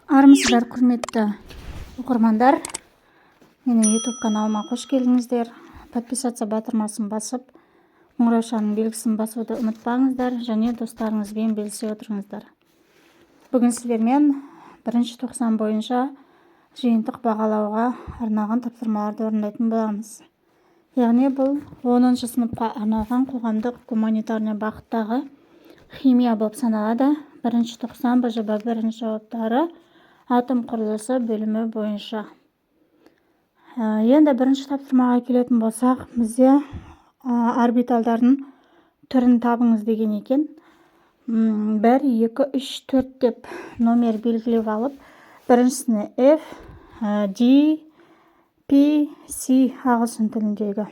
Армысыздар, құрметті оқырмандар. Менің YouTube каналыма қош келдіңіздер. Подписаться батырмасын басып, қоңыраушаның белгісін басуды ұмытпаңыздар, және достарыңызбен бөлісе отырыңыздар. Бүгін сіздермен 1-тоқсан бойынша жиынтық бағалауға арналған тапсырмаларды орындайтын боламыз. Яғни бұл 10 сыныпқа арналған қоғамдық гуманитарный бағыттағы химия болып саналады. 1-тоқсан БЖБ бірінші жауаптары атом құрылысы бөлімі бойынша. Енді бірінші тапсырмаға келетін болсақ, бізде орбиталдардың түрін табыңыз деген екен. 1, 2, 3, 4 деп номер белгілеп алып, біріншісіне F, D, P, C ағылшын тіліндегі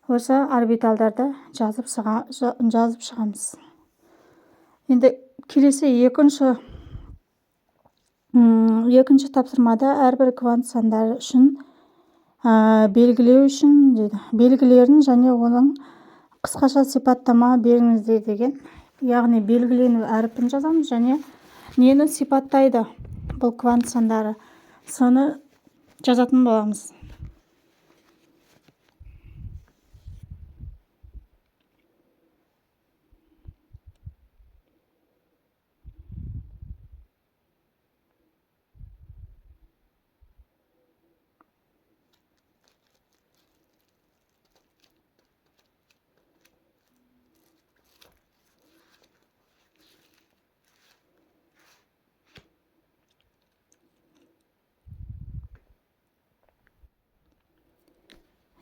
осы орбиталдарды жазып шығамыз. Енді келесі екінші тапсырмада әрбір квант сандары үшін белгілеу үшін белгілерін және оның қысқаша сипаттама беріңіздер деген. Яғни белгілену әріпін жазамыз және нені сипаттайды бұл квант сандары, соны жазатын боламыз.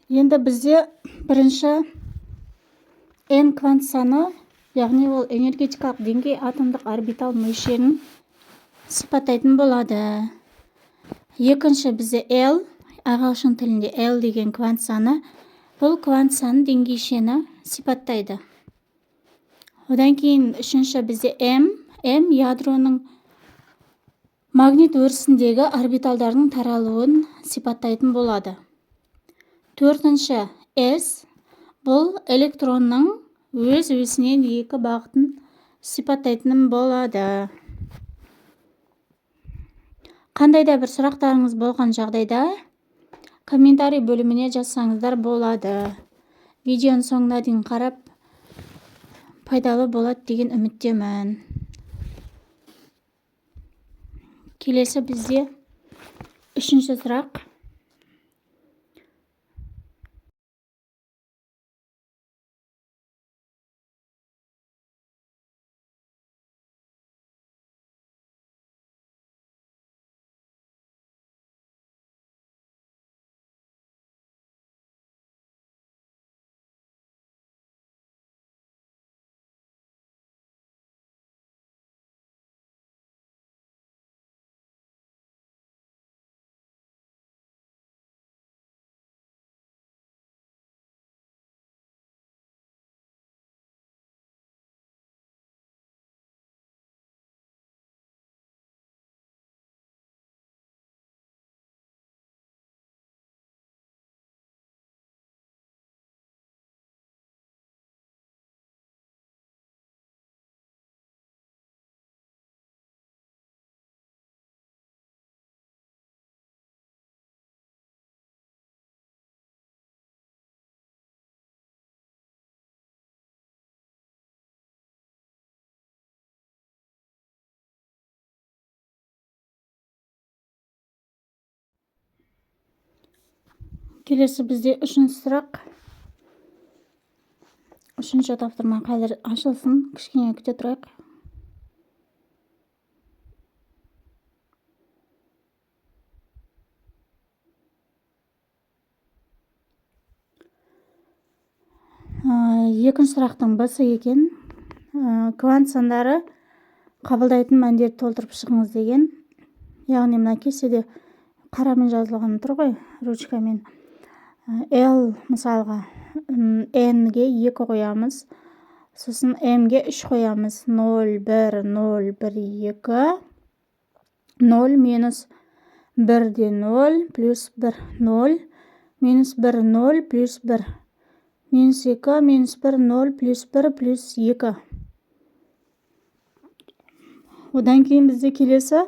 Енді бізде бірінші n квант саны, яғни ол энергетикалық деңгей атомдық орбитал мөлшерін сипаттайтын болады. Екінші бізде L, ағылшын тілінде L деген квант саны, бұл квант саны деңгейшені сипаттайды. Одан кейін үшінші бізде M ядроның магнит өрісіндегі орбиталдардың таралуын сипаттайтын болады. Төртінші S, бұл электронның өз-өзінен екі бағытын сипаттайтын болады. Қандай да бір сұрақтарыңыз болған жағдайда комментарий бөліміне жазсаңыздар болады. Видеоның соңына дейін қарап пайдалы болады деген үміттемін. Келесі бізде үшінші сұрақ. Келесі бізде үшінші сұрақ. Үшінші тапсырма қазір ашылсын, кішкене күте тұрайық. Екінші сұрақтың басы екен. Квант сандары қабылдайтын мәндерді толтырып шығыңыз деген. Яғни мына кестеде қарамен жазылған тұр ғой, ручкамен. L мысалға N-ге 2 қоямыз, сосын M-ге 3 қоямыз. 0, 1, 0, 1, 2, 0, минус 1 де 0, плюс 1, 0, минус 1, 0, плюс 1, минус 2, минус 1, 0, плюс 1, плюс 2. Одан кейін бізде келесі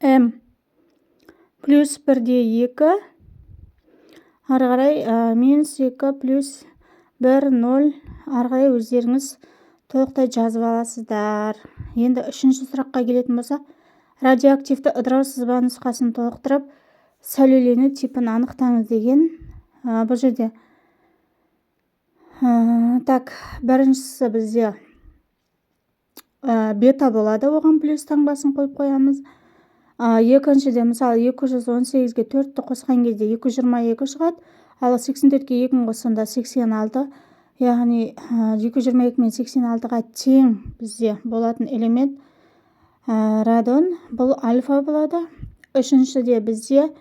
М плюс 1/2 ары қарай минус 2 плюс 1 0 ары қарай өздеріңіз толықтай жазып аласыздар. Енді үшінші сұраққа келетін болсақ, радиоактивті ыдырау сызба нұсқасын толықтырып сәулелену типін анықтаңыз деген. Бұл жерде біріншісі бізде бета болады, оған плюс таңбасын қойып қоямыз. Екіншіде мысалы 218-ге 4-ті қосқан кезде 222 шығады, ал 84-ге 2-ні қоссаңда 86, яғни 222 мен 86-ға тең бізде болатын элемент радон, бұл альфа болады. Үшіншіде бізде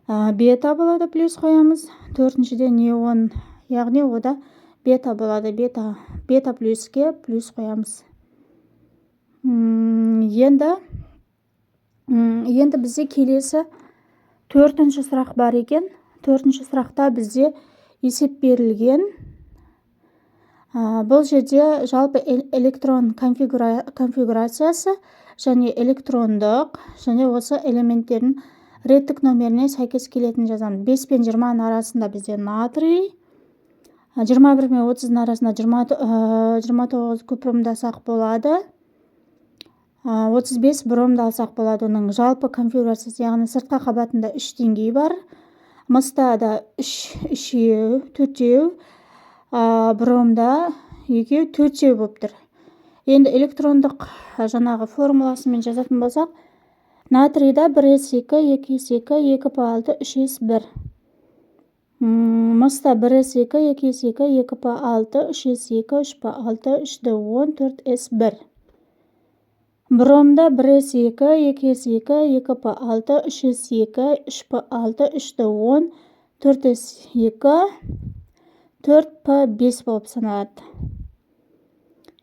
бета болады, плюс қоямыз. Төртіншіде неон, яғни ода бета болады, бета плюске плюс қоямыз. Енді бізде келесі төртінші сұрақ бар екен. Төртінші сұрақта бізде есеп берілген. Бұл жерде жалпы электрон конфигурациясы және электрондық және осы элементтердің реттік номеріне сәйкес келетін жазамыз. 5 пен 20 арасында бізде натрий, 21 мен 30 арасында 29 купрумды алсақ болады, 35 бромды алсақ болады. Оның жалпы конфигурациясы, яғни сыртқа қабатында 3 деңгей бар, мыста да 3-4, бромда 2-4 болып тұр. Енді электрондық жаңағы формуласымен жазатын болсақ, натрийда 1s2, 2s2, 2p6, 3s1. Мыста 1s2, 2s2, 2p6, 3s2, 3p6, 3d10, 4s1. Бромда 1s2, 2s2, 2p6, 3s2, 3p6, 3d10, 4s2, 4p5 болып саналады.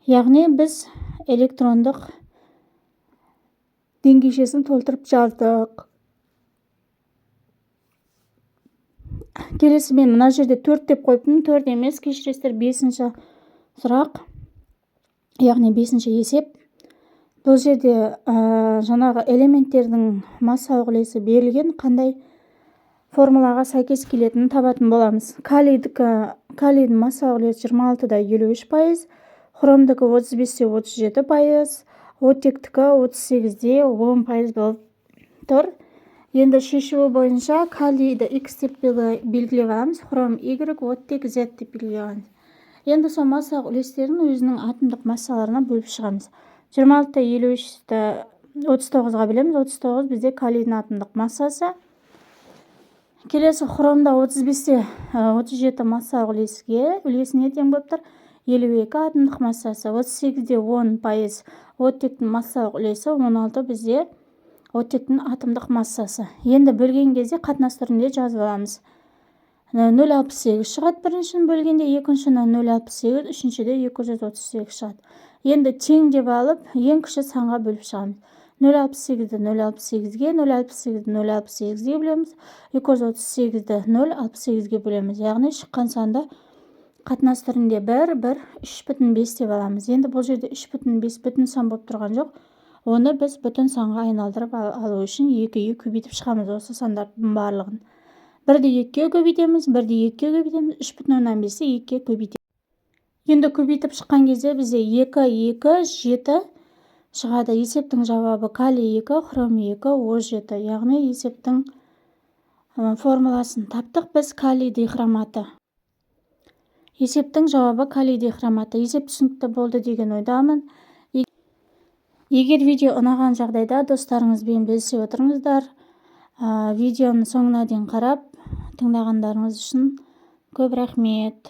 Яғни біз электрондық деңгейшесін толтырып жаздық. Келесі мен мына жерде 4 деп қойыппын, 4 емес, кешіресіздер, 5-ші сұрақ, яғни 5-ші есеп. Бұл жерде жаңағы элементтердің массалық үлесі берілген, қандай формулаға сәйкес келетінін табатын боламыз. Калийдің массалық үлесі 26-да 53%, хромдікі 35-де 37%, оттектікі 38-де 10% болып тұр. Енді шешуі бойынша калийді X деп белгілеп аламыз, хром Y, оттек Z деп белгілеп аламыз. Енді сол массалық үлестерін өзінің атомдық массаларына бөліп шығамыз. 26-да 53-ті 39-ға білеміз, 39 бізде калийдің атомдық массасы. Келесі хромда 35-те 37 массалық үлесіне тең болып тұр, 52 атомдық массасы, 38-де 10% оттектің массалық үлесі, 16 бізде оттектің атомдық массасы. Енді бөлген кезде қатынас түрінде жазып аламыз. 0,68 шығады біріншін бөлгенде, екіншіні 0,68, үшіншіде 238 шығады. Енді тең деп алып, ең кіші санға бөліп шығамыз. 0,68-ді 0,68-ге, 0,68-ді 0,68-ге бөлеміз, 238-ді 0,68-ге бөлеміз. Яғни шыққан санды қатынас түрінде 1, 1, 3,5 деп аламыз. Енді бұл жерде 3,5 бүтін сан болып тұрған жоқ. Оны біз бүтін санға айналдырып алу үшін 2-ге көбейтіп шығамыз осы сандардың барлығын. 1-ді 2-ге көбейтеміз, 1-ді 2-ге көбейтеміз, 3,5-ді 2-ге көбейтеміз. Енді көбейтіп шыққан кезде бізде 2, 2, 7 шығады. Есептің жауабы калий 2, хром 2, О7. Яғни есептің формуласын таптық біз калий дихроматы. Есептің жауабы калий дихроматы. Есеп түсінікті болды деген ойдамын. Егер видео ұнаған жағдайда достарыңызбен бөлісе отырыңыздар. Видеоны соңына дейін қарап, тыңдағандарыңыз үшін көп рахмет.